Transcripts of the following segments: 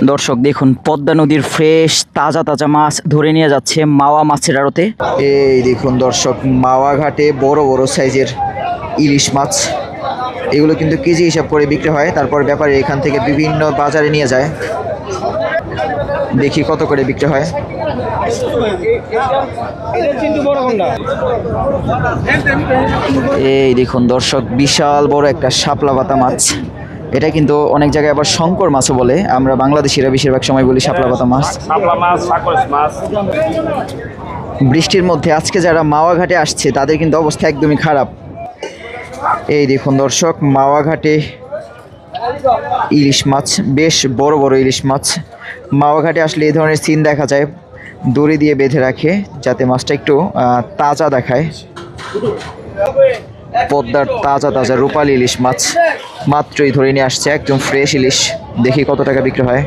দর্শক দেখুন, পদ্মা নদীর ফ্রেশ তাজা তাজা মাছ ধরে নিয়ে যাচ্ছে মাওয়া মাছের আড়তে। এই দেখুন দর্শক, মাওয়া ঘাটে বড় বড় সাইজের ইলিশ মাছ, এগুলো কিন্তু কেজি হিসাব করে বিক্রি হয়। তারপর ব্যাপারী এখান থেকে বিভিন্ন বাজারে নিয়ে যায়। দেখি কত করে বিক্রি হয়। এই দেখুন দর্শক, বিশাল বড় একটা শাপলা পাতা মাছ। এটা কিন্তু অনেক জায়গায় আবার শঙ্কর মাছও বলে। আমরা বাংলাদেশিরা বেশিরভাগ সময় বলি শাপলা পাতা মাছ। বৃষ্টির মধ্যে আজকে যারা মাওয়া ঘাটে আসছে তাদের কিন্তু অবস্থা একদমই খারাপ। এই দেখুন দর্শক, মাওয়া ঘাটে ইলিশ মাছ, বেশ বড় বড় ইলিশ মাছ। মাওয়া ঘাটে আসলে এই ধরনের সিন দেখা যায়, দড়ি দিয়ে বেঁধে রাখে যাতে মাছটা একটু তাজা দেখায়। পদ্মার তাজা তাজা রূপালী ইলিশ মাছ মাত্রই ধরে নিয়ে আসছে, একদম ফ্রেশ ইলিশ। দেখি কত টাকা বিক্রি হয়।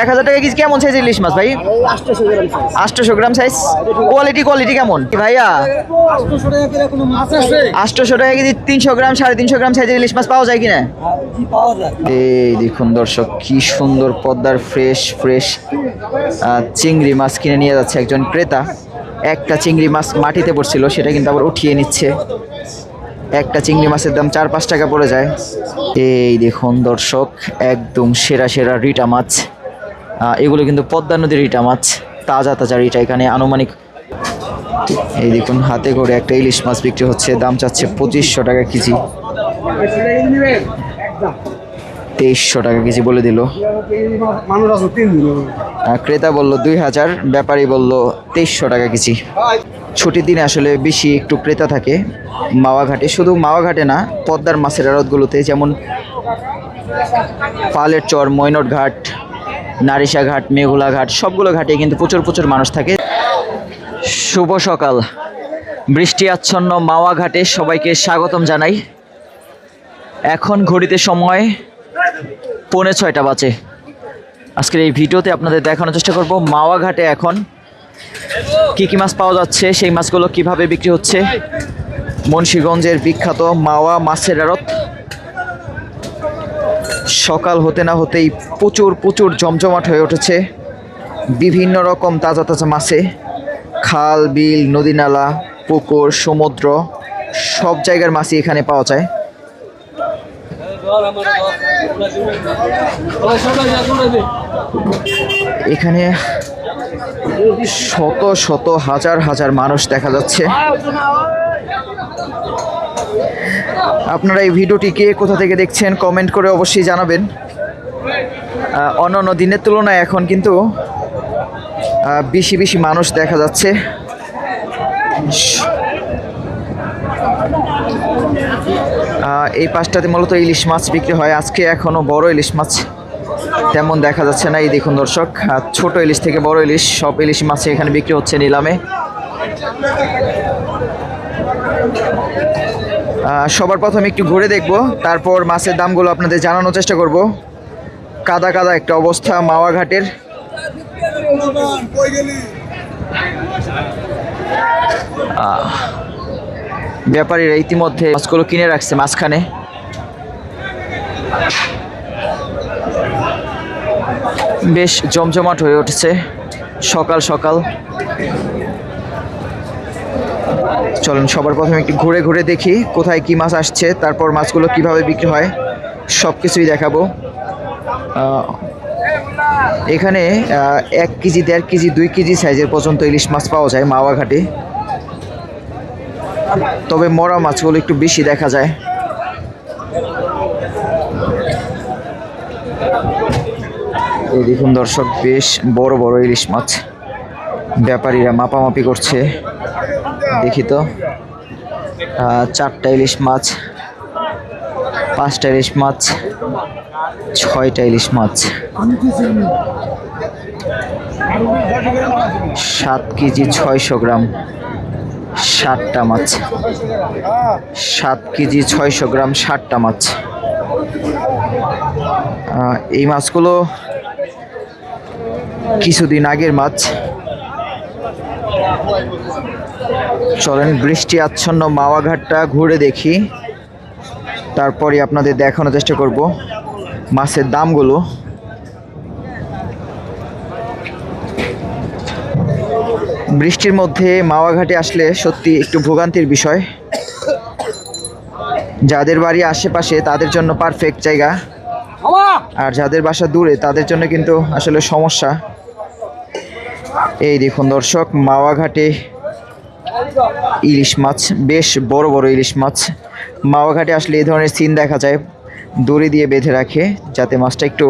1000 টাকা কেজি। কেমন সাইজের ইলিশ মাছ ভাই? 800 গ্রাম সাইজ। কোয়ালিটি কেমন ভাইয়া? 800 টাকা কেজি 300 গ্রাম 350 গ্রাম সাইজের ইলিশ মাছ পাওয়া যায় কিনা? এই দেখুন দর্শক, কি সুন্দর পদ্মার ফ্রেশ চিংড়ি মাছ কিনে নিয়ে যাচ্ছে একজন ক্রেতা। একটা চিংড়ি মাছ মাটিতে পড়ছিল, সেটা কিন্তু আবার উঠিয়ে নিচ্ছে। একটা চিংড়ি মাছের দাম 4-5 টাকা পড়ে যায়। এই দেখুন দর্শক, একদম সেরা রিটা মাছ। এগুলো কিন্তু পদ্মা নদীর রিটা মাছ, তাজা তাজা রিটা। এখানে আনুমানিক এই দেখুন হাতে করে একটা ইলিশ মাছ বিক্রি হচ্ছে, দাম চাচ্ছে 2500 টাকা কেজি। 2300 টাকা কেজি বলে দিল। ক্রেতা বলল 2000, ব্যাপারী বলল 2300 টাকা কেজি। ছুটির দিনে আসলে বেশি একটু ক্রেতা থাকে মাওয়া ঘাটে। শুধু মাওয়া ঘাটে না, পদ্মার মাছের আড়তগুলোতে, যেমন পালের চর, মৈনট ঘাট, নারিশা ঘাট, মেঘুলা ঘাট, সবগুলো ঘাটে কিন্তু প্রচুর মানুষ থাকে। শুভ সকাল, বৃষ্টি আচ্ছন্ন মাওয়া ঘাটে সবাইকে স্বাগতম জানাই। এখন ঘড়িতে সময় 6:45 বাজে। আজকের এই ভিডিওতে আপনাদের দেখানোর চেষ্টা করব মাওয়া ঘাটে এখন কি মাছ পাওয়া যাচ্ছে, সেই মাছগুলো কিভাবে বিক্রি হচ্ছে। মুন্সিগঞ্জের বিখ্যাত মাওয়া মাছের আড়ত সকাল হতে না হতেই প্রচুর জমজমাট হয়ে উঠেছে বিভিন্ন রকম তাজা মাছে। খাল, বিল, নদী, নালা, পুকুর, সমুদ্র, সব জায়গার মাছই এখানে পাওয়া যায়। এখানে শত হাজার মানুষ দেখা যাচ্ছে। আপনারা এই ভিডিওটিকে কোথা থেকে দেখছেন কমেন্ট করে অবশ্যই জানাবেন। অন্যান্য দিনের তুলনায় এখন কিন্তু বেশি মানুষ দেখা যাচ্ছে। এই পাশটাতে মূলত ইলিশ মাছ বিক্রি হয়। আজকে এখনো বড় ইলিশ মাছ তেমন দেখা যাচ্ছে না। এই দেখুন দর্শক, ছোট ইলিশ থেকে বড় ইলিশ, সব ইলিশ মাছ এখানে বিক্রি হচ্ছে নিলামে। সবার প্রথমে একটু ঘুরে দেখব, তারপর মাছের দামগুলো আপনাদের জানানোর চেষ্টা করব। কাদা একটা অবস্থা মাওয়া ঘাটের। ব্যাপারীরা ইতিমধ্যে মাছগুলো কিনে রাখছে মাঝখানে। বেশ জমজমাট হয়ে উঠেছে সকাল। চলুন সবার প্রথমে একটু ঘুরে দেখি কোথায় কি মাছ আসছে, তারপর মাছগুলো কিভাবে বিক্রি হয় সব কিছুই দেখাবো। এখানে 1 কেজি, 1.5 কেজি, 2 কেজি সাইজের পর্যন্ত ইলিশ মাছ পাওয়া যায় মাওয়া ঘাটে। তবে মরা মাছগুলো একটু বেশি দেখা যায়। এই দেখুন দর্শক, বেশ বড় ইলিশ মাছ। ব্যাপারীরা মাপামাপি করছে। দেখি তো, 4টা ইলিশ মাছ, 5টা ইলিশ মাছ, 6টা ইলিশ মাছ, 7 কেজি 600 গ্রাম, 60টা মাছ, 7 কেজি 600 গ্রাম, 60টা মাছ। এই মাছগুলো কিছুদিন আগের মাছ। চলেন বৃষ্টি আচ্ছন্ন মাওয়া ঘাটটা ঘুরে দেখি, তারপরে আপনাদের দেখানোর চেষ্টা করব মাছের দামগুলো। বৃষ্টির মধ্যে মাওয়া ঘাটে আসলে সত্যি একটু ভোগান্তির বিষয়। যাদের বাড়ি আশেপাশে তাদের জন্য পারফেক্ট জায়গা, আর যাদের বাসা দূরে তাদের জন্য কিন্তু আসলে সমস্যা। এই দেখুন দর্শক, মাওয়া ঘাটে ইলিশ মাছ, বেশ বড় বড় ইলিশ মাছ। মাওয়া ঘাটে আসলে এই ধরনের সিন দেখা যায়, দড়ি দিয়ে বেঁধে রাখে যাতে মাছটা একটু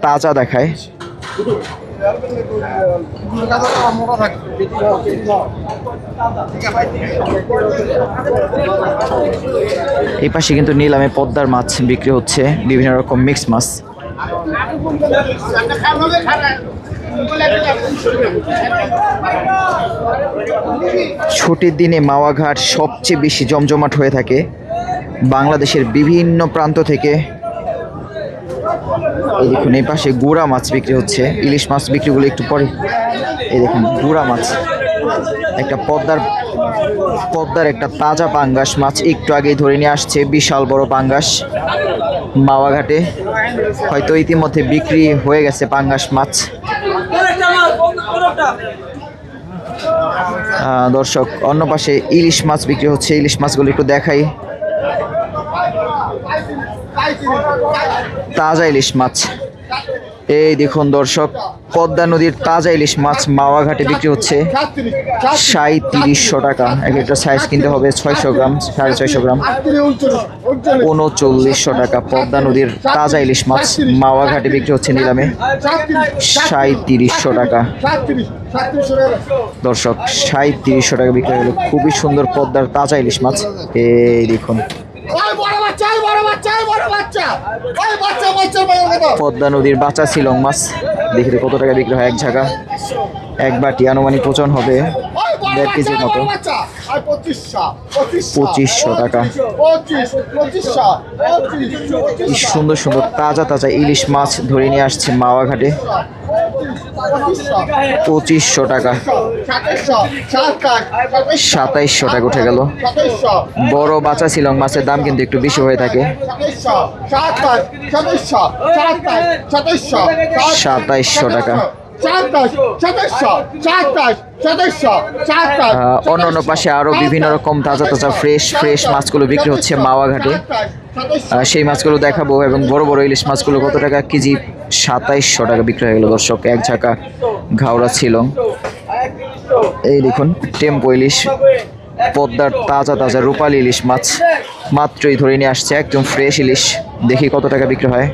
তাজা দেখায়। এই পাশে কিন্তু নিলামে পদ্মার মাছ বিক্রি হচ্ছে, বিভিন্ন রকম মিক্স মাছ। ছুটির দিনে মাওয়া ঘাট সবচেয়ে বেশি জমজমাট হয়ে থাকে। বাংলাদেশের বিভিন্ন প্রান্ত থেকে। এই দেখুন এই পাশে গুড়া মাছ বিক্রি হচ্ছে, ইলিশ মাছ বিক্রিগুলো একটু পরে। এই দেখুন গুড়া মাছ, একটা পদ্মার একটা তাজা পাঙ্গাস মাছ একটু আগেই ধরে নিয়ে আসছে, বিশাল বড় পাঙ্গাস মাওয়া ঘাটে। হয়তো ইতিমধ্যে বিক্রি হয়ে গেছে পাঙ্গাস মাছ। দর্শক, অন্য পাশে ইলিশ মাছ বিক্রি হচ্ছে, ইলিশ মাছগুলো একটু দেখাই। তাজা ইলিশ মাছ, এই দেখুন দর্শক, পদ্মা নদীর তাজা ইলিশ মাছ মাওয়া ঘাটে বিক্রি হচ্ছে 3700 টাকা। এক একটা সাইজ কিনতে হবে 600 গ্রাম, 650 গ্রাম, 3900 টাকা। পদ্মা নদীর তাজা ইলিশ মাছ মাওয়া ঘাটে বিক্রি হচ্ছে নিলামে 3700 টাকা। দর্শক, 3700 টাকা বিক্রি হলো। খুবই সুন্দর পদ্মার তাজা ইলিশ মাছ। এই দেখুন পদ্মা নদীর বাচ্চা শিলং মাছ, দেখি কত টাকা বিক্রি হয় এক ঝাঁকা। এক বাটি আনুমানিক ওজন হবে 1.5 কেজির মতো, 2500 টাকা। কি সুন্দর সুন্দর তাজা তাজা ইলিশ মাছ ধরে নিয়ে আসছে মাওয়া ঘাটে, 2500 টাকা। 2700 টাকা উঠে গেল। বড় বাচ্চা শিলং মাছের দাম কিন্তু একটু বেশি হয়ে থাকে। 2700 টাকা। অন্য পাশে আরো বিভিন্ন রকম তাজা তাজা ফ্রেশ মাছগুলো বিক্রি হচ্ছে মাওয়া ঘাটে, সেই মাছগুলো দেখাবো। এবং বড় বড় ইলিশ মাছগুলো কত টাকা কেজি? 2700 টাকা বিক্রি হয়ে গেল দর্শক, এক ঝাঁকা ঘাওড়া শিলং। এই দেখুন টেম্পো ইলিশ, পদ্মার তাজা তাজা রূপালী ইলিশ মাছ মাত্রই ধরে নিয়ে আসছে, একদম ফ্রেশ ইলিশ। দেখি কত টাকা বিক্রি হয়।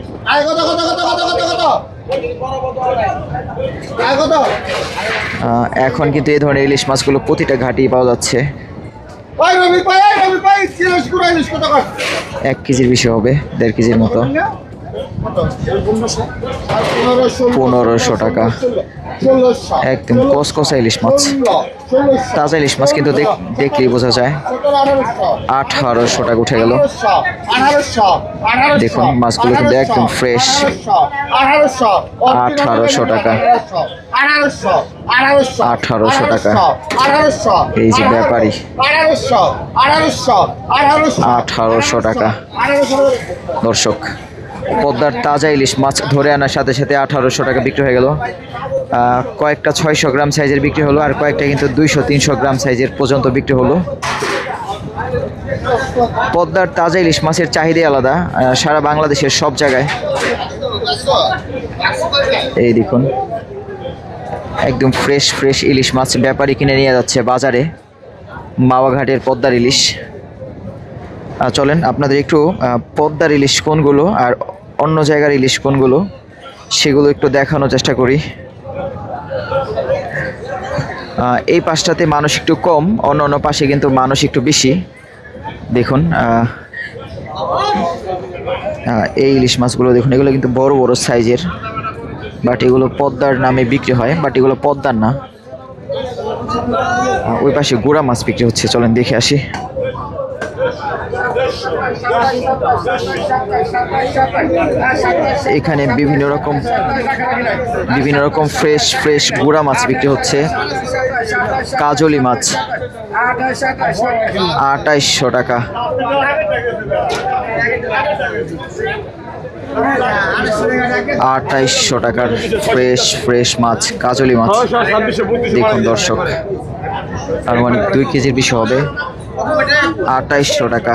এখন কিন্তু এই ধরনের ইলিশ মাছগুলো প্রতিটা ঘাটেই পাওয়া যাচ্ছে। 1 কেজির বেশি হবে, 1.5 কেজির মতো। 1500 টাকা। একদম কসকসা ইলিশ মাছ, তাজা ইলিশ মাছ কিন্তু দেখলেই বোঝা যায়। 1800 টাকা উঠে গেল। দেখুন মাছগুলো কিন্তু একদম ফ্রেশ। 1800 টাকা। 1800 টাকা। এই যে ব্যাপারী, 1800 টাকা। দর্শক, পদ্মার তাজা ইলিশ মাছ ধরে আনার সাথে সাথে 1800 টাকা বিক্রি হয়ে গেল। কয়েকটা 600 গ্রাম সাইজের বিক্রি হলো, আর কয়েকটা কিন্তু 200-300 গ্রাম সাইজের পর্যন্ত বিক্রি হলো। পদ্মার তাজা ইলিশ মাছের চাহিদা আলাদা সারা বাংলাদেশের সব জায়গায়। এই দেখুন একদম ফ্রেশ ইলিশ মাছ ব্যাপারী কিনে নিয়ে যাচ্ছে বাজারে, মাওয়া ঘাটের পদ্মার ইলিশ। চলেন আপনাদের একটু পদ্মার ইলিশ কোনগুলো আর অন্য জায়গার ইলিশ কোনগুলো সেগুলো একটু দেখানোর চেষ্টা করি। এই পাশটাতে মানুষ একটু কম, অন্য পাশে কিন্তু মানুষ একটু বেশি। দেখুন এই ইলিশ মাছগুলো দেখুন, এগুলো কিন্তু বড় বড় সাইজের, বাট এগুলো পদ্মার নামে বিক্রি হয়, বাট এগুলো পদ্মার না। ওই পাশে গুড়া মাছ বিক্রি হচ্ছে, চলেন দেখে আসি। এখানে বিভিন্ন রকম ফ্রেশ গুড়া মাছ বিক্রি হচ্ছে। কাজলি মাছ 2800 টাকা। 2800 টাকার ফ্রেশ ফ্রেশ মাছ, কাজলি মাছ। দেখুন দর্শক, আনুমানিক 2 কেজির বেশি হবে। 2800 টাকা।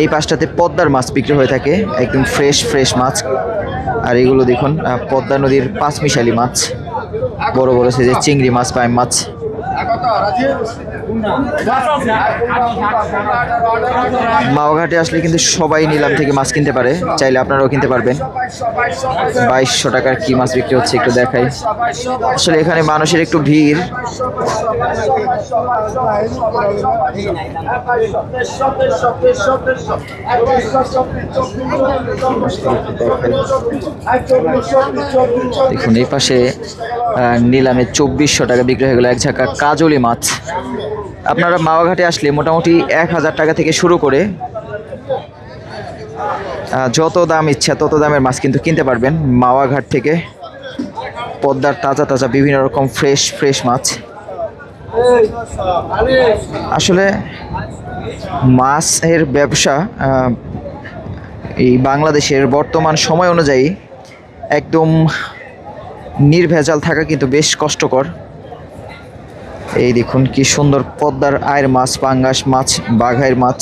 এই পাশটাতে পদ্মার মাছ বিক্রি হয়ে থাকে, একদম ফ্রেশ ফ্রেশ মাছ। আর এগুলো দেখুন পদ্মা নদীর পাঁচমিশালি মাছ, বড় বড় সাইজের চিংড়ি মাছ, পাইম মাছ। মাওঘাটে আসলে কিন্তু সবাই নিলাম থেকে মাছ কিনতে পারে, চাইলে আপনারাও কিনতে পারবেন। 2200 টাকার কি মাছ বিক্রি হচ্ছে একটু দেখাই। আসলে এখানে মানুষের একটু ভিড়। দেখুন এই পাশে নিলামে 2400 টাকা বিক্রি হয়ে গেল এক ঝাঁকা কাজলি মাছ। আপনারা মাওয়াঘাটে আসলে মোটামুটি 1000 টাকা থেকে শুরু করে যত দাম ইচ্ছা তত দামের মাছ কিন্তু কিনতে পারবেন মাওয়াঘাট থেকে। পদ্মার তাজা তাজা বিভিন্ন রকম ফ্রেশ ফ্রেশ মাছ। আসলে মাছের ব্যবসা এই বাংলাদেশের বর্তমান সময় অনুযায়ী একদম নির্ভেজাল থাকা কিন্তু বেশ কষ্টকর। এই দেখুন কি সুন্দর পদ্মার আয়ের মাছ, পাঙ্গাস মাছ, বাঘাইর মাছ।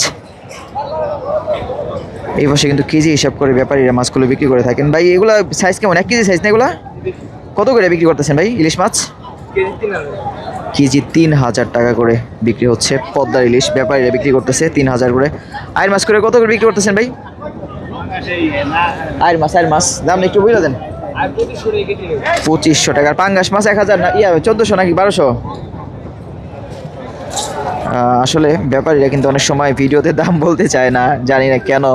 এই পাশে কিন্তু কেজি হিসাব করে ব্যাপারীরা মাছগুলো বিক্রি করে থাকেন। ভাই এগুলা সাইজ কেমন? 1 কেজি সাইজ না এগুলা? কত করে বিক্রি করতেছেন ভাই ইলিশ মাছ? কেজি 3000 টাকা করে বিক্রি হচ্ছে পদ্মার ইলিশ, ব্যাপারীরা বিক্রি করতেছে 3000 করে। আয়ের মাছ করে কত করে বিক্রি করতেছেন ভাই? আয়ের মাছ দাম একটু বুঝে দেন। 2500 টাকা। পাঙ্গাস মাছ 1000 না 1400 নাকি 1200? আসলে ব্যাপারীরা কিন্তু অনেক সময় ভিডিওতে দাম বলতে চায় না, জানি না কেন।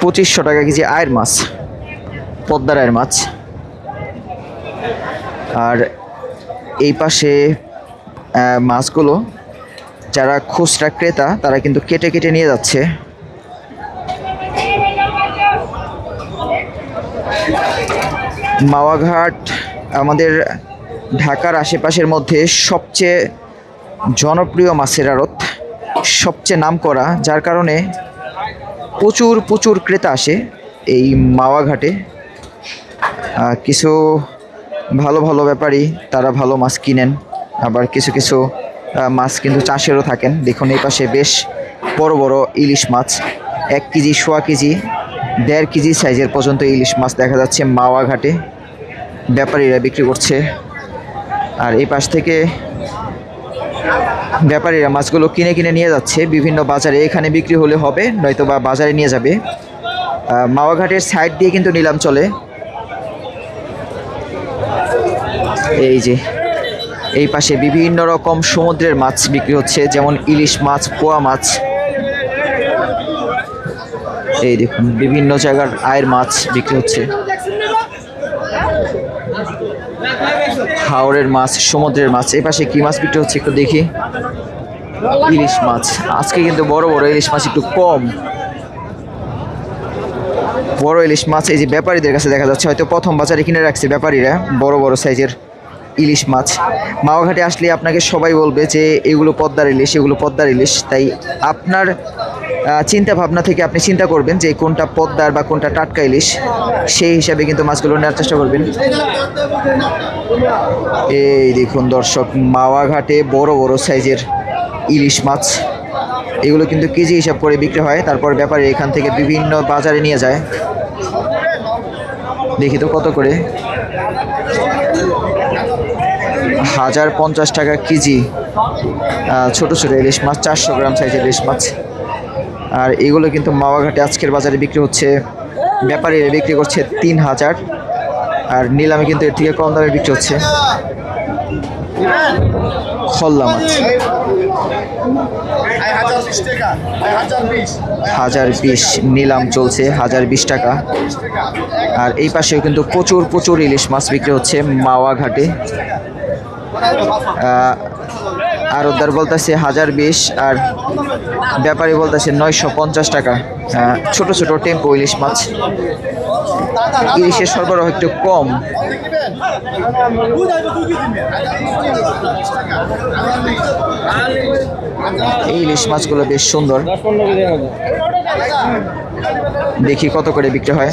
2500 টাকা কেজি আয়ের মাছ, পদ্মার আয়ের মাছ। আর এই পাশে মাছগুলো যারা খুচরা ক্রেতা তারা কিন্তু কেটে কেটে নিয়ে যাচ্ছে। মাওয়াঘাট আমাদের ঢাকার আশেপাশের মধ্যে সবচেয়ে জনপ্রিয় মাছের আড়ত, সবচেয়ে নামকরা, যার কারণে প্রচুর প্রচুর ক্রেতা আসে এই মাওয়াঘাটে। কিছু ভালো ভালো ব্যাপারী তারা ভালো মাছ কিনেন, আবার কিছু কিছু মাছ কিন্তু চাষেরও থাকেন। দেখুন এই পাশে বেশ বড় বড় ইলিশ মাছ, 1 কেজি, 1.5 কেজি, 1.5 কেজি সাইজের পর্যন্ত ইলিশ মাছ দেখা যাচ্ছে মাওয়াঘাটে, ব্যাপারীরা বিক্রি করছে। আর এই পাশ থেকে ব্যাপারীরা মাছগুলো কিনে কিনে নিয়ে যাচ্ছে বিভিন্ন বাজারে। এখানে বিক্রি হলে হবে, নয়তো বা বাজারে নিয়ে যাবে। মাওয়াঘাটের সাইড দিয়ে কিন্তু নিলাম চলে। এই যে এই পাশে বিভিন্ন রকম সমুদ্রের মাছ বিক্রি হচ্ছে, যেমন ইলিশ মাছ, পোয়া মাছ। এই দেখুন বিভিন্ন জায়গার আয়ের মাছ বিক্রি হচ্ছে, হাওরের মাছ, সমুদ্রের মাছ। এই পাশে কি মাছ বিক্রি হচ্ছে একটু দেখি। ইলিশ মাছ আজকে কিন্তু বড় বড় ইলিশ মাছ একটু কম, বড় ইলিশ মাছ এই যে ব্যাপারীদের কাছে দেখা যাচ্ছে, হয়তো প্রথম বাজারে কিনে রাখছে ব্যাপারীরা বড় বড় সাইজের ইলিশ মাছ। মাওয়াঘাটে আসলে আপনাকে সবাই বলবে যে এগুলো পদ্মার ইলিশ, এগুলো পদ্মার ইলিশ। তাই আপনার চিন্তা ভাবনা থেকে আপনি চিন্তা করবেন যে কোনটা পদ্মার বা কোনটা টাটকা ইলিশ, সেই হিসাবে কিন্তু মাছগুলো নেওয়ার চেষ্টা করবেন। এই দেখুন দর্শক, মাওয়াঘাটে বড় বড় সাইজের ইলিশ মাছ, এগুলো কিন্তু কেজি হিসাব করে বিক্রি হয়। তারপর ব্যাপারে এখান থেকে বিভিন্ন বাজারে নিয়ে যায়। দেখি তো কত করে। 1050 টাকা কেজি ছোট ছোট ইলিশ মাছ, 400 গ্রাম সাইজের ইলিশ মাছ। আর এগুলো কিন্তু মাওয়াঘাটে আজকের বাজারে বিক্রি হচ্ছে, ব্যাপারীরা বিক্রি করছে 3000, আর নিলামে কিন্তু এর থেকে কম দামে বিক্রি হচ্ছে। খল্লা মাছ 1020, নিলাম চলছে 1020 টাকা। আর এই পাশেও কিন্তু প্রচুর প্রচুর ইলিশ মাছ বিক্রি হচ্ছে মাওয়াঘাটে। আর ওদের বলতেছে 1020, আর ব্যাপারী বলতেছে 950 টাকা। ছোট ছোট টেম্পো ইলিশ মাছ। ইলিশের সরবরাহ একটু কম। এই ইলিশ মাছগুলো বেশ সুন্দর। দেখি কত করে বিক্রি হয়।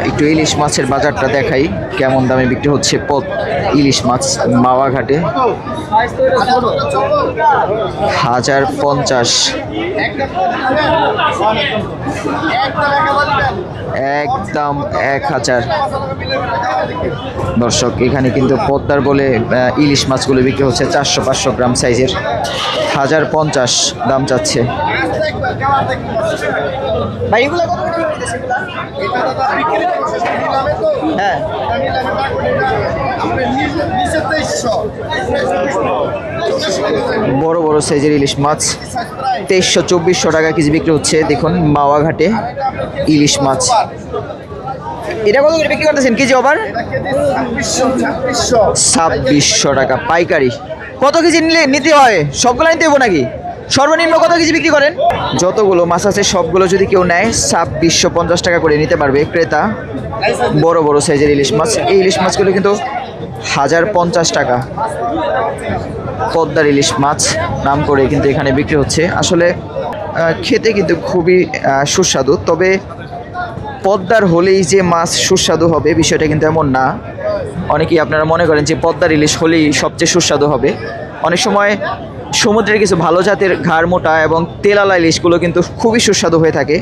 একটু ইলিশ মাছের বাজারটা দেখাই, কেমন দামে বিক্রি হচ্ছে ইলিশ মাছ মাওয়া ঘাটে। 1050, একদম 1000। দর্শক এখানে কিন্তু পদ্মার বলে ইলিশ মাছগুলো বিক্রি হচ্ছে 400-500 গ্রাম সাইজের। 1050 দাম চাচ্ছে। হ্যাঁ, বড় বড় সাইজের ইলিশ মাছ 2300-2400 টাকা কেজি বিক্রি হচ্ছে। দেখুন মাওয়া ঘাটে ইলিশ মাছ। এটা কত করে বিক্রি করতেছেন কেজি ওভার? 2600 টাকা পাইকারি। কত কেজি নিতে হয়? সবগুলো নিতে হবো নাকি? সর্বনিম্ন কত কেজি বিক্রি করেন? যতগুলো মাছ আছে সবগুলো যদি কেউ নেয় 2650 টাকা করে নিতে পারবে ক্রেতা। বড় বড় সাইজের ইলিশ মাছ। এই ইলিশ মাছগুলো কিন্তু 1050 টাকা। পদ্মার ইলিশ মাছ নাম করে কিন্তু এখানে বিক্রি হচ্ছে। আসলে খেতে কিন্তু খুবই সুস্বাদু। তবে পদ্মার হলেই যে মাছ সুস্বাদু হবে বিষয়টা কিন্তু এমন না। অনেকেই আপনারা মনে করেন যে পদ্মার ইলিশ হলেই সবচেয়ে সুস্বাদু হবে। অনেক সময় সমুদ্রের কিছু ভালো জাতের ঘাড় মোটা এবং তেলালা ইলিশগুলো কিন্তু খুবই সুস্বাদু হয়ে থাকে।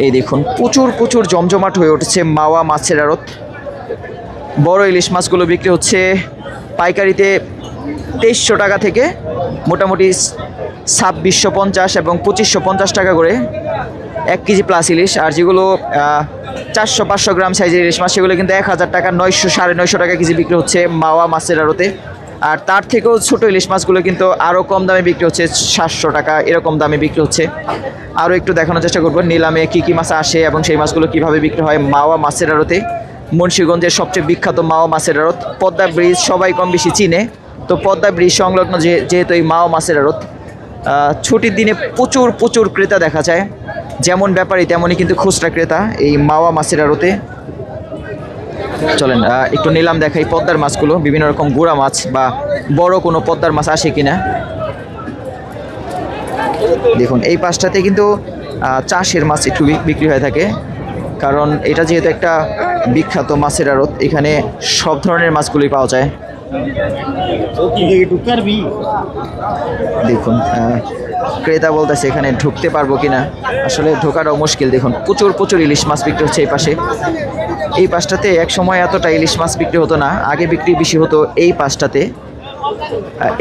এই দেখুন প্রচুর প্রচুর জমজমাট হয়ে উঠেছে মাওয়া মাছের আড়ত। বড় ইলিশ মাছগুলো বিক্রি হচ্ছে পাইকারিতে 2300 টাকা থেকে মোটামুটি 2650 এবং 2550 টাকা করে 1 কেজি প্লাস ইলিশ। আর যেগুলো 400-500 গ্রাম সাইজের ইলিশ মাছ সেগুলো কিন্তু 1000 টাকা, 900-950 টাকা কেজি বিক্রি হচ্ছে মাওয়া মাছের আড়তে। আর তার থেকেও ছোট ইলিশ মাছগুলো কিন্তু আরও কম দামে বিক্রি হচ্ছে, 700 টাকা এরকম দামে বিক্রি হচ্ছে। আরও একটু দেখানোর চেষ্টা করবো নিলামে কী কী মাছ আসে এবং সেই মাছগুলো কীভাবে বিক্রি হয় মাওয়া মাছের আড়তে। মুন্সিগঞ্জের সবচেয়ে বিখ্যাত মাওয়া মাছের আড়ত পদ্মা ব্রিজ, সবাই কম বেশি চিনে। তো পদ্মা ব্রিজ সংলগ্ন যেহেতু এই মাওয়া মাছের আড়ত, ছুটির দিনে প্রচুর প্রচুর ক্রেতা দেখা যায়। যেমন ব্যাপারী তেমনই কিন্তু খুচরা ক্রেতা এই মাওয়া মাছের আড়তে। চলেন একটু নিলাম দেখাই পদ্মার মাছগুলো, বিভিন্ন রকম গুড়া মাছ বা বড় কোনো পদ্মার মাছ আসে কিনা। দেখুন এই পাশটাতে কিন্তু চাষের মাছ একটু বিক্রি হয়ে থাকে, কারণ এটা যেহেতু একটা বিখ্যাত মাছের আড়ত, এখানে সব ধরনের মাছগুলোই পাওয়া যায়। দেখুন ক্রেতা বলতেছে এখানে ঢুকতে পারবো কিনা, আসলে ঢোকাটাও মুশকিল। দেখুন প্রচুর প্রচুর ইলিশ মাছ বিক্রি হচ্ছে এই পাশে। এই পাশটাতে এক সময় এতটা ইলিশ মাছ বিক্রি হতো না, আগে বিক্রি বেশি হতো এই পাশটাতে।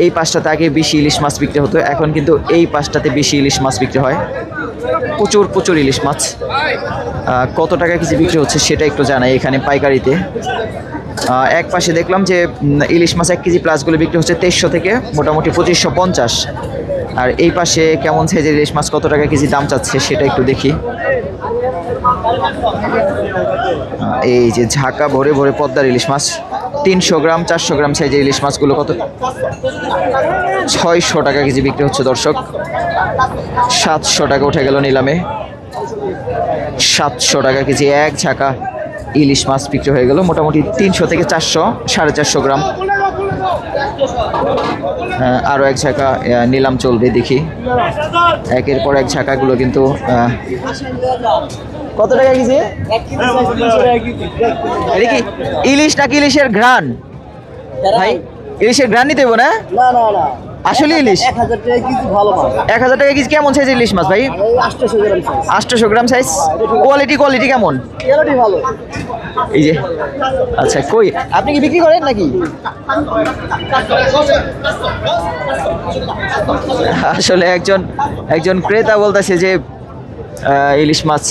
এই পাশটাতে আগে বেশি ইলিশ মাছ বিক্রি হতো, এখন কিন্তু এই পাশটাতে বেশি ইলিশ মাছ বিক্রি হয়। প্রচুর প্রচুর ইলিশ মাছ। কত টাকা কেজি বিক্রি হচ্ছে সেটা একটু জানাই এখানে পাইকারিতে। এক পাশে দেখলাম যে ইলিশ মাছ 1 কেজি প্লাসগুলো বিক্রি হচ্ছে 2300 থেকে মোটামুটি 2550। আর এই পাশে কেমন সাইজের ইলিশ মাছ কত টাকা কেজি দাম চাচ্ছে সেটা একটু দেখি। এই যে ঝাঁকা ভরে ভরে পদ্মার ইলিশ মাছ 300 গ্রাম 400 গ্রাম সাইজের ইলিশ মাছগুলো কত 600 টাকা কেজি বিক্রি হচ্ছে দর্শক। 700 টাকা উঠে গেল নিলামে। 700 টাকা কেজি এক ঝাঁকা ইলিশ মাছ বিক্রি হয়ে গেল। মোটামুটি 300 থেকে 400, 450 গ্রাম। আরও এক ঝাঁকা নিলাম চলবে, দেখি একের পর এক ঝাঁকাগুলো কিন্তু। কত টাকা কেজি? এটা কি ইলিশ নাকি ইলিশের ঘ্রাণ ভাই? ইলিশের ঘ্রাণ নিতে হইব না? আসলে ইলিশ 1000 টাকা কেজি। কেমন সাইজের ইলিশ মাছ ভাই? 800 গ্রাম সাইজ। কোয়ালিটি কেমন? এই যে আচ্ছা, কই আপনি কি বিক্রি করেন নাকি? আসলে একজন ক্রেতা বলতেছে যে ইলিশ মাছ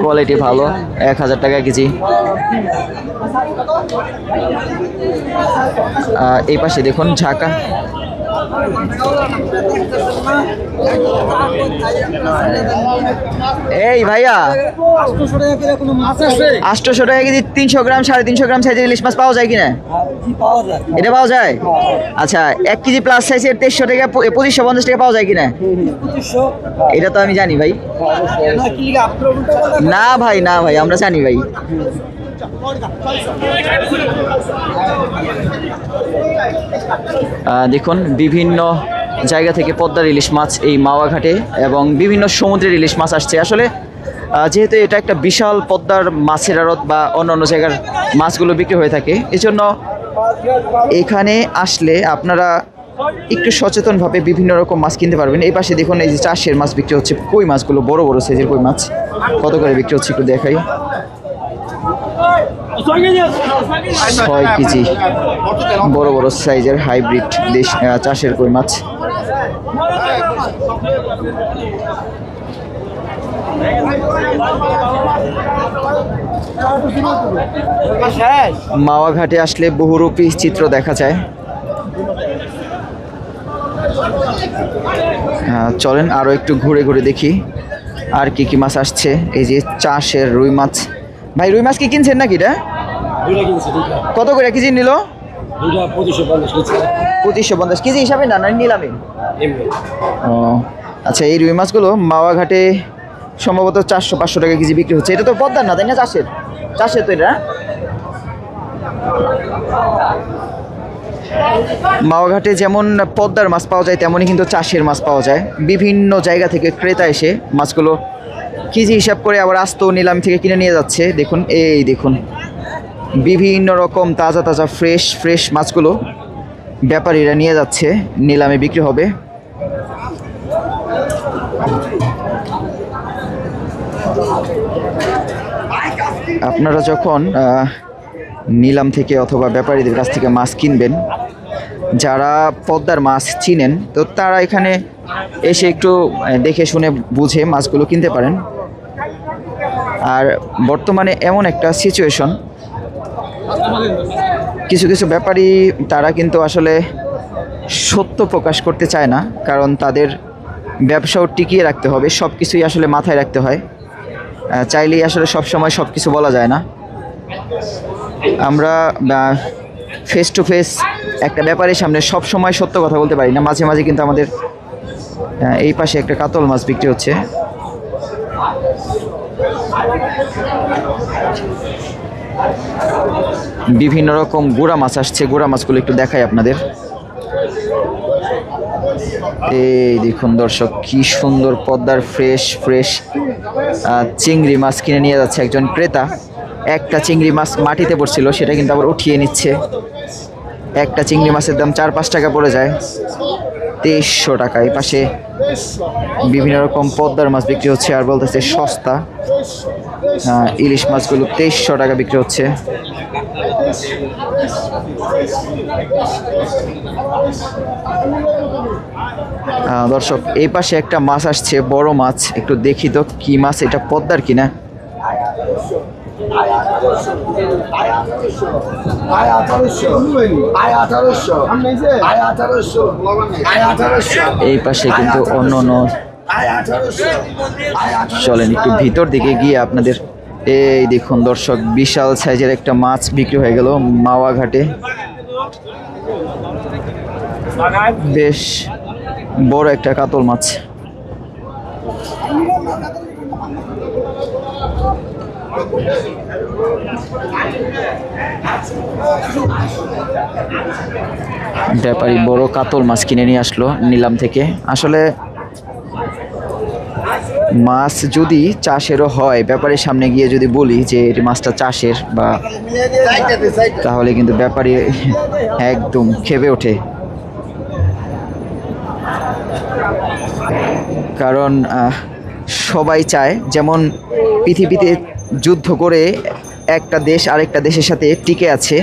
কোয়ালিটি ভালো, 1000 টাকা কেজি। এই পাশে দেখুন ঝাঁকা এই ভাইয়া 800 টাকা কেজি 300 গ্রাম 350 গ্রাম সাইজের ইলিশ মাছ পাওয়া যায় কিনা? এটা পাওয়া যায়। আচ্ছা 1 কেজি প্লাস সাইজের 2300 টাকা 2550 টাকা পাওয়া যায় কিনা? এটা তো আমি জানি ভাই। না ভাই না ভাই, আমরা জানি ভাই। দেখুন বিভিন্ন জায়গা থেকে পদ্মার ইলিশ মাছ এই মাওয়া ঘাটে এবং বিভিন্ন সমুদ্রের ইলিশ মাছ আসছে। আসলে যেহেতু এটা একটা বিশাল পদ্মার মাছের আড়ত বা অন্যান্য জায়গার মাছগুলো বিক্রি হয়ে থাকে, এজন্য এখানে আসলে আপনারা একটু সচেতনভাবে বিভিন্ন রকম মাছ কিনতে পারবেন। এই পাশে দেখুন এই যে চাষের মাছ বিক্রি হচ্ছে, কই মাছগুলো বড় বড় সাইজের কই মাছ কত করে বিক্রি হচ্ছে একটু দেখাই। 6 কেজি বড় বড় সাইজের হাইব্রিড দেশ চাষের কই মাছ। মাওয়া ঘাটে আসলে বহুরূপী চিত্র দেখা যায়। চলেন আরো একটু ঘুরে ঘুরে দেখি আর কি কি মাছ আসছে। এই যে চাষের রুই মাছ। ভাই রুই মাছ কি কিনছেন নাকি? এটা কত করে কেজি নিল? 2550 কেজি হিসাবে না নিলামে? ও আচ্ছা, এই রুই মাছগুলো মাওয়া ঘাটে সম্ভবত 400-500 টাকা কেজি বিক্রি হচ্ছে। এটা তো পদ্মার না, তাই না? চাষের তো এটা। মাওয়া ঘাটে যেমন পদ্মার মাছ পাওয়া যায়, তেমনই কিন্তু চাষের মাছ পাওয়া যায়। বিভিন্ন জায়গা থেকে ক্রেতা এসে মাছগুলো কেজি হিসাব করে আবার আস্ত নিলাম থেকে কিনে নিয়ে যাচ্ছে। দেখুন এই দেখুন বিভিন্ন রকম তাজা তাজা ফ্রেশ মাছগুলো ব্যাপারীরা নিয়ে যাচ্ছে, নিলামে বিক্রি হবে। আপনারা যখন নিলাম থেকে অথবা ব্যাপারীদের কাছ থেকে মাছ কিনবেন, যারা পদ্মার মাছ চিনেন তো তারা এখানে এসে একটু দেখে শুনে বুঝে মাছগুলো কিনতে পারেন। আর বর্তমানে এমন একটা সিচুয়েশন, কিছু কিছু ব্যাপারী তারা কিন্তু আসলে সত্য প্রকাশ করতে চায় না, কারণ তাদের ব্যবসাও টিকিয়ে রাখতে হবে। সব কিছুই আসলে মাথায় রাখতে হয়, চাইলেই আসলে সব সময় সব কিছু বলা যায় না। আমরা ফেস টু ফেস একটা ব্যাপারের সামনে সব সময় সত্য কথা বলতে পারি না, মাঝে মাঝে কিন্তু আমাদের এই পাশে একটা কাতল মাছ বিক্রি হচ্ছে। বিভিন্ন রকম গুড়া মাছ আসছে, গুড়া মাছগুলো একটু দেখাই আপনাদের। এই দেখুন দর্শক, কি সুন্দর পদ্মার ফ্রেশ চিংড়ি মাছ কিনে নিয়ে যাচ্ছে একজন ক্রেতা। একটা চিংড়ি মাছ মাটিতে পড়ছিল, সেটা কিন্তু আবার উঠিয়ে নিচ্ছে। একটা চিংড়ি মাছের দাম 4-5 টাকা পড়ে যায়, 2300 টাকা। এই পাশে বিভিন্ন রকম পদ্মার মাছ বিক্রি হচ্ছে, আর বলতেছে সস্তা। ইলিশ মাছগুলো 2300 টাকা বিক্রি হচ্ছে। দর্শক এই পাশে একটা মাছ আসছে, বড় মাছ, একটু দেখি তো কি মাছ এটা, পদ্মার কিনা। এই পাশে কিন্তু অন্য চলেন একটু ভিতর দিকে গিয়ে আপনাদের। এই দেখুন দর্শক, বিশাল সাইজের একটা মাছ বিক্রি হয়ে গেল মাওয়া ঘাটে। বেশ বড় একটা কাতল মাছ। ব্যাপারী বড় কাতল মাছ কিনে নিয়ে আসলো নিলাম থেকে। আসলে মাছ যদি চাষেরও হয়, ব্যাপারীর সামনে গিয়ে যদি বলি যে এই মাছটা চাষের বা, তাহলে কিন্তু ব্যাপারী একদম ক্ষেপে ওঠে। কারণ সবাই চায়, যেমন পৃথিবীতে যুদ্ধ করে একটা দেশ আরেকটা দেশের সাথে টিকে আছে,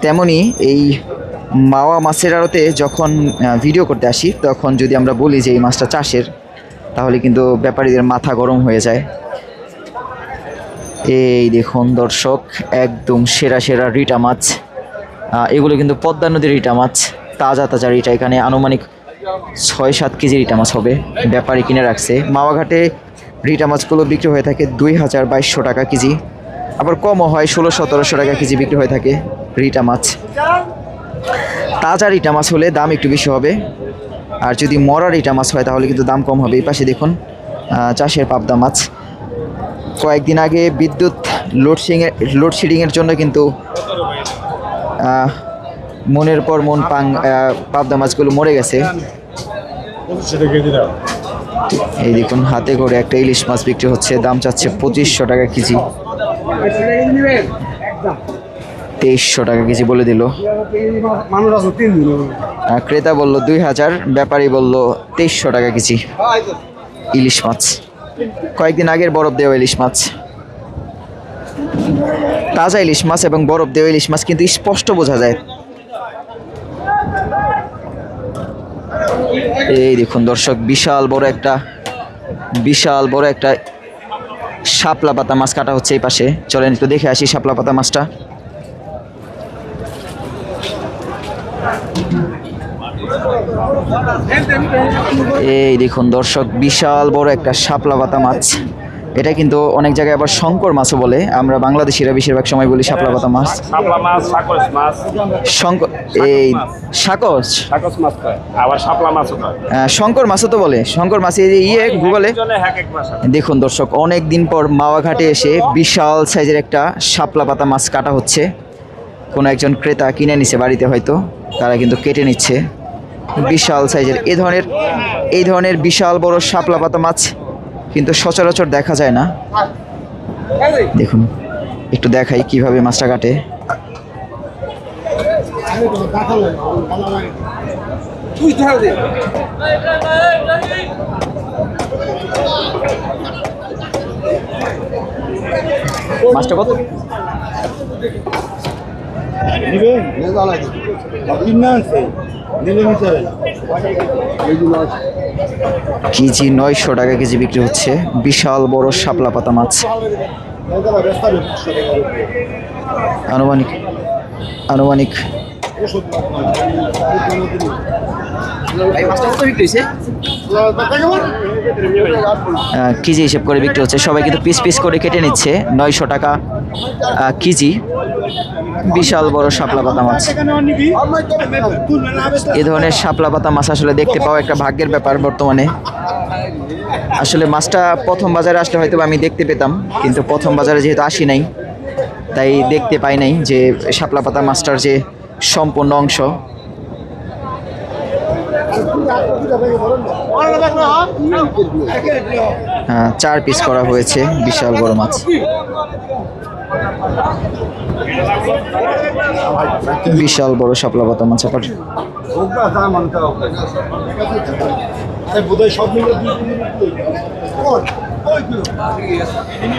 তেমনি এই মাওয়া মাছের আড়তে যখন ভিডিও করতে আসি, তখন যদি আমরা বলি যে এই মাছটা চাষের, তাহলে কিন্তু ব্যাপারীদের মাথা গরম হয়ে যায়। এই দেখুন দর্শক, একদম সেরা রিটা মাছ। এগুলো কিন্তু পদ্মা নদীর রিটা মাছ, তাজা তাজা রিটা। এখানে আনুমানিক 6-7 কেজি রিটা মাছ হবে, ব্যাপারী কিনে রাখছে। মাওয়াঘাটে রিটা মাছগুলো বিক্রি হয়ে থাকে 2000-2200 টাকা কেজি, আবার কমও হয় 1600-1700 টাকা কেজি বিক্রি হয়ে থাকে রিটা মাছ। তাজা রিটা মাছ হলে দাম একটু বেশি হবে, আর যদি মরা রিটা মাছ হয় তাহলে কিন্তু দাম কম হবে। এই পাশে দেখুন চাষের পাবদা মাছ। কয়েকদিন আগে বিদ্যুৎ লোডশেডিংয়ের জন্য কিন্তু মনের পর মন পাবদা মাছগুলো মরে গেছে। এই দেখুন হাতে করে একটা ইলিশ মাছ বিক্রি হচ্ছে, দাম চাচ্ছে 2500 টাকা কেজি, 2300 টাকা কেজি বলে দিল। ক্রেতা বলল 2000, ব্যাপারী বলল 2300 টাকা কেজি ইলিশ মাছ। কয়েকদিন আগের বরফ দেওয়া ইলিশ মাছ। তাজা ইলিশ মাছ এবং বরফ দেওয়া ইলিশ মাছ কিন্তু স্পষ্ট বোঝা যায়। এই দেখুন দর্শক, বিশাল বড় একটা শাপলা পাতা মাছ কাটা হচ্ছে এই পাশে। চলেন একটু দেখে আসি শাপলা পাতা মাছটা। এই দেখুন দর্শক, বিশাল বড় একটা শাপলা পাতা মাছ। এটা কিন্তু অনেক জায়গায় আবার শঙ্কর মাছও বলে, আমরা বাংলাদেশিরা বেশিরভাগ সময় বলি শাপলা পাতা মাছ। এই সাকস আবার শাপলা মাছও শঙ্কর মাছও তো বলে, শঙ্কর মাছ। গুগলে দেখুন দর্শক, অনেক দিন পর মাওয়াঘাটে এসে বিশাল সাইজের একটা শাপলা পাতা মাছ কাটা হচ্ছে। কোনো একজন ক্রেতা কিনে নিচ্ছে বাড়িতে, হয়তো তারা কিন্তু কেটে নিচ্ছে। বিশাল সাইজের এই ধরনের বিশাল বড় শাপলা পাতা মাছ কিন্তু সচরাচর দেখা যায় না। দেখুন একটু দেখাই কিভাবে মাছটা কাটে। মাছটা কত? কেজি 900 টাকা কেজি বিক্রি হচ্ছে বিশাল বড় শাপলা পাতা মাছ। আনুমানিক কেজি হিসেব করে বিক্রি হচ্ছে। সবাই কিন্তু পিস পিস করে কেটে নিচ্ছে। 900 টাকা কেজি বিশাল বড় শাপলা পাতা মাছ। এ ধরনের শাপলা পাতা মাছ আসলে দেখতে পাওয়া একটা ভাগ্যের ব্যাপার বর্তমানে। আসলে মাছটা প্রথম বাজারে আসলে হয়তো আমি দেখতে পেতাম, কিন্তু প্রথম বাজারে যেহেতু আসি নাই তাই দেখতে পাই নাই যে শাপলা পাতা মাছটার যে সম্পূর্ণ অংশ। 4 পিস করা হয়েছে বিশাল বড় মাছ। বিশাল বড় শাপলা পাতা মাছ।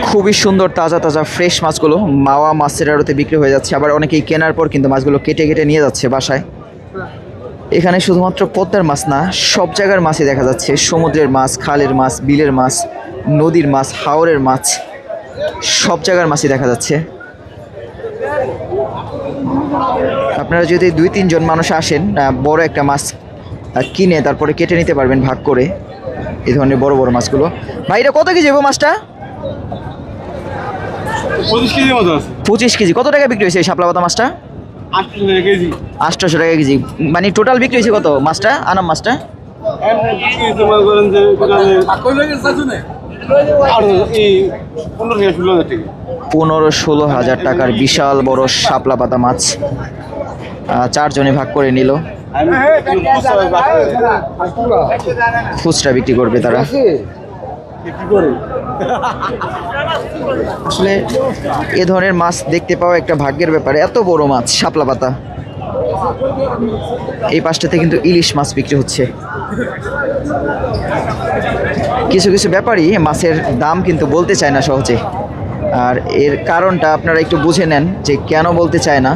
খুবই সুন্দর তাজা তাজা ফ্রেশ মাছগুলো মাওয়া মাছের আড়তে বিক্রি হয়ে যাচ্ছে। আবার অনেকেই কেনার পর কিন্তু মাছগুলো কেটে কেটে নিয়ে যাচ্ছে বাসায়। এখানে শুধুমাত্র পদ্মার মাছ না, সব জায়গার মাছই দেখা যাচ্ছে। সমুদ্রের মাছ, খালের মাছ, বিলের মাছ, নদীর মাছ, হাওরের মাছ, সব জায়গার মাছই দেখা যাচ্ছে। আপনারা যদি 2-3 জন মানুষ আসেন, বড় একটা মাছ কিনে তারপরে কেটে নিতে পারবেন ভাগ করে এই ধরনের বড় বড় মাছগুলো। ভাই এটা কত কেজি মাছটা? 25 কেজি। কত টাকা বিক্রি হয়েছে এই শাপলা পাতা মাছটা? 800 টাকা কেজি। মানে টোটাল বিক্রি হয়েছে কত মাছটা, আনাম মাছটা? 15-16 হাজার টাকার বিশাল বড় শাপলা পাতা মাছ 4 জনে ভাগ করে নিল। খুচরা বিক্রি করবে তারা। আসলে এ ধরনের মাছ দেখতে পাওয়া একটা ভাগ্যের ব্যাপার। এত বড় মাছ শাপলা পাতা। এই পাশটাতে কিন্তু ইলিশ মাছ বিক্রি হচ্ছে। কিছু কিছু ব্যাপারী মাছের দাম কিন্তু বলতে চায় না সহজে, আর এর কারণটা আপনারা একটু বুঝে নেন যে কেন বলতে চায় না।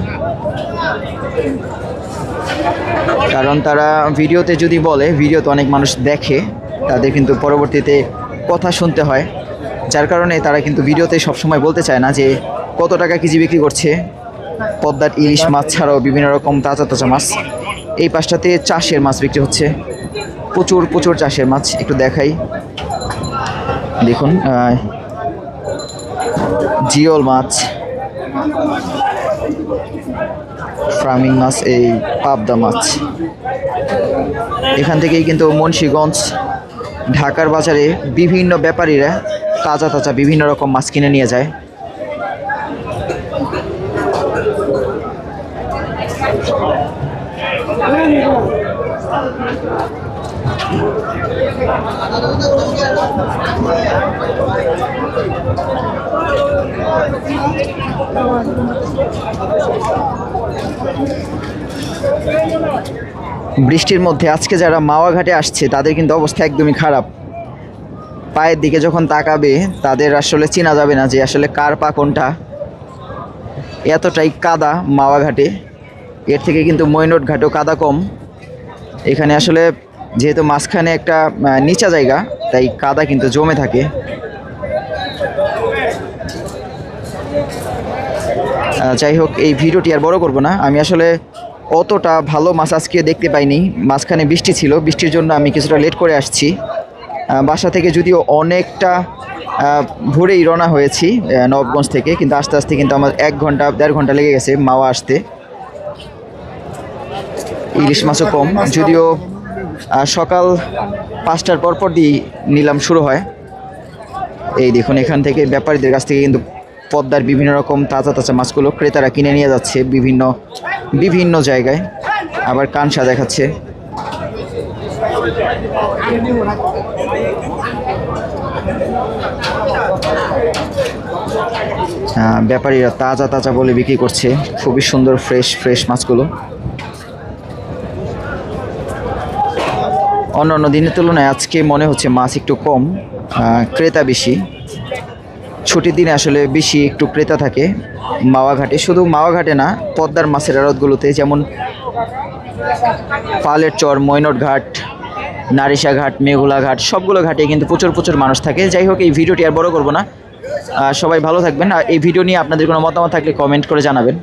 কারণ তারা ভিডিওতে যদি বলে, ভিডিওতে অনেক মানুষ দেখে, তাদের কিন্তু পরবর্তীতে কথা শুনতে হয়, যার কারণে তারা কিন্তু ভিডিওতে সবসময় বলতে চায় না যে কত টাকা কেজি বিক্রি করছে পদ্মার ইলিশ মাছ ছাড়াও বিভিন্ন রকম তাজা তাজা মাছ। এই পাশটাতে চাষের মাছ বিক্রি হচ্ছে, প্রচুর প্রচুর চাষের মাছ। একটু দেখাই, দেখুন জিওল মাছ, ফার্মিং মাছ, এই পাবদা মাছ। এখান থেকেই কিন্তু মুন্সিগঞ্জ, ঢাকার বাজারে বিভিন্ন ব্যাপারীরা তাজা তাজা বিভিন্ন রকম মাছ কিনে নিয়ে যায়। বৃষ্টির মধ্যে আজকে যারা মাওয়া ঘাটে আসছে তাদের কিন্তু অবস্থা একদমই খারাপ। পায়ের দিকে যখন তাকাবে তাদের আসলে চেনা যাবে না যে আসলে কার পা কোনটা, এতটাই কাদা মাওয়া ঘাটে। এর থেকে কিন্তু মৈনট ঘাটেও কাদা কম। এখানে আসলে যেহেতু মাঝখানে একটা নিচা জায়গা, তাই কাদা কিন্তু জমে থাকে। যাই হোক, এই ভিডিওটি আর বড় করব না। আমি আসলে অতটা ভালো মাছ আজকে দেখতে পাইনি, মাঝখানে বৃষ্টি ছিল, বৃষ্টির জন্য আমি কিছুটা লেট করে আসছি। বাসা থেকে যদিও অনেকটা ভোরেই রওনা হয়েছি নবাবগঞ্জ থেকে, কিন্তু আস্তে আস্তে কিন্তু আমার 1-1.5 ঘন্টা লেগে গেছে মাওয়া আসতে। ইলিশ মাছও কম, যদিও সকাল 5টার পরপর দিয়ে নিলাম শুরু হয়। এই দেখুন, এখান থেকে ব্যাপারীদের কাছ থেকে কিন্তু পদ্মার বিভিন্ন রকম তাজা তাজা মাছগুলো ক্রেতারা কিনে নিয়ে যাচ্ছে বিভিন্ন বিভিন্ন জায়গায়। আবার কানসা দেখাচ্ছে। ব্যাপারীরা তাজা তাজা বলে বিক্রি করছে, খুবই সুন্দর ফ্রেশ ফ্রেশ মাছগুলো। অন্যান্য দিনের তুলনায় আজকে মনে হচ্ছে মাছ একটু কম, ক্রেতা বেশি। ছুটির দিনে আসলে বেশি একটু ক্রেতা থাকে মাওয়া ঘাটে। শুধু মাওয়া ঘাটে না, পদ্মার মাছের আড়তগুলোতে, যেমন পালের চর, মৈনট ঘাট, নারিশা ঘাট, মেঘুলা ঘাট, সবগুলো ঘাটে কিন্তু প্রচুর প্রচুর মানুষ থাকে। যাই হোক, এই ভিডিওটি আর বড় করব না। সবাই ভালো থাকবেন। আর এই ভিডিও নিয়ে আপনাদের কোনো মতামত থাকলে কমেন্ট করে জানাবেন।